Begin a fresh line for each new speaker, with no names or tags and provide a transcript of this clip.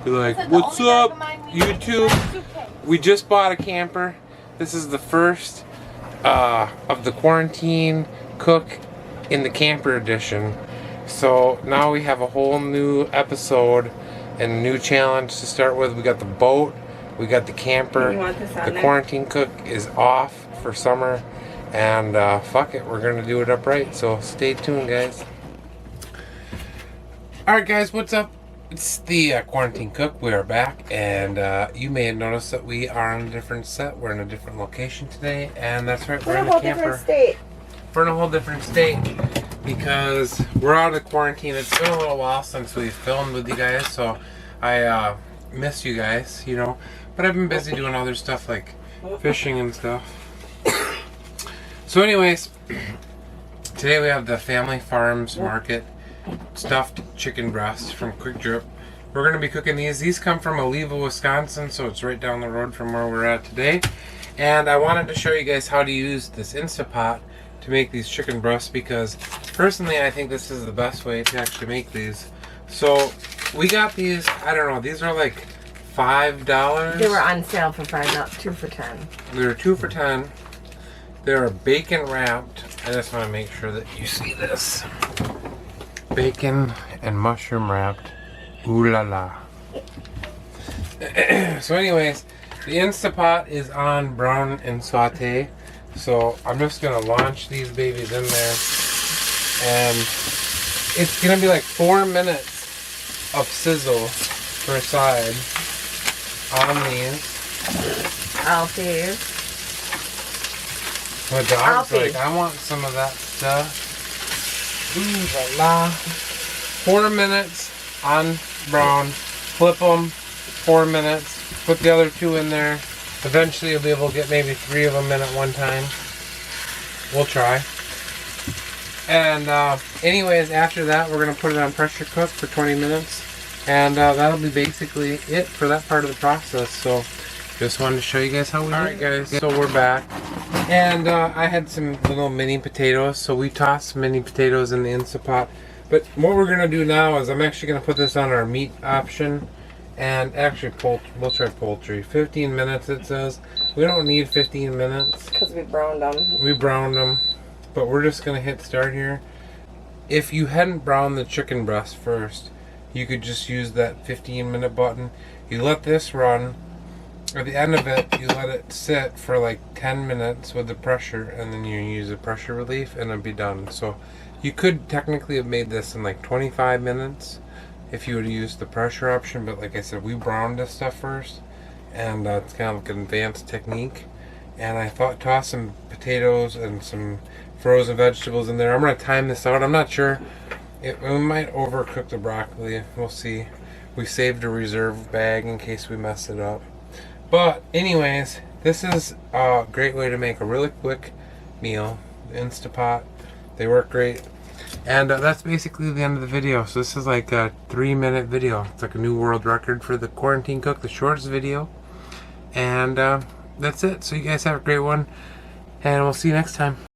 Be like, what's up, YouTube? We just bought a camper. This is the first of the quarantine cook in the camper edition. So now we have a whole new episode and a new challenge to start with. We got the boat, we got the camper. The quarantine cook is off for summer, and fuck it, we're gonna do it upright. So stay tuned, guys. Alright guys, what's up? It's the quarantine cook. We are back, and you may have noticed that we are on a different set. We're in a different location today, and that's right, we're in a camper. State. We're in a whole different state because we're out of quarantine. It's been a little while since we filmed with you guys, so I miss you guys, you know. But I've been busy doing other stuff like fishing and stuff. So anyways, today we have the Family Farms Market stuffed chicken breast from Kwik Trip. We're going to be cooking these. These come from Oliva, Wisconsin, so it's right down the road from where we're at today. And I wanted to show you guys how to use this Instapot to make these chicken breasts, because personally I think this is the best way to actually make these. So we got these, I don't know, these are like $5.
They were on sale for $5, not 2 for $10.
They were 2 for $10. They're bacon wrapped. I just want to make sure that you see this. Bacon and mushroom wrapped. Ooh la la. So anyways, the Instapot is on brown and saute. So I'm just gonna launch these babies in there, and it's gonna be like 4 minutes of sizzle per side on these.
Alfie.
My dog's like, I want some of that stuff. Ooh la la. 4 minutes on brown. Flip them. 4 minutes. Put the other 2 in there. Eventually you'll be able to get maybe 3 of them in at one time. We'll try. And anyways, after that we're going to put it on pressure cook for 20 minutes. And that'll be basically it for that part of the process. So just wanted to show you guys how we do it. Alright guys, so we're back. And I had some little mini potatoes, so we tossed some mini potatoes in the Instapot. But what we're going to do now is I'm actually going to put this on our meat option. And actually, we'll try poultry. 15 minutes it says. We don't need 15 minutes.
Because we browned them.
We browned them. But we're just going to hit start here. If you hadn't browned the chicken breast first, you could just use that 15-minute button. You let this run. At the end of it, you let it sit for like 10 minutes with the pressure, and then you use the pressure relief, and it'll be done. So you could technically have made this in like 25 minutes if you would use the pressure option, but like I said, we browned this stuff first, and it's kind of like an advanced technique. And I thought toss some potatoes and some frozen vegetables in there. I'm going to time this out. I'm not sure. We might overcook the broccoli. We'll see. We saved a reserve bag in case we mess it up. But anyways, this is a great way to make a really quick meal. The Instapot, they work great. And that's basically the end of the video. So this is like a 3-minute video. It's like a new world record for the quarantine cook, the shortest video. And that's it. So you guys have a great one, and we'll see you next time.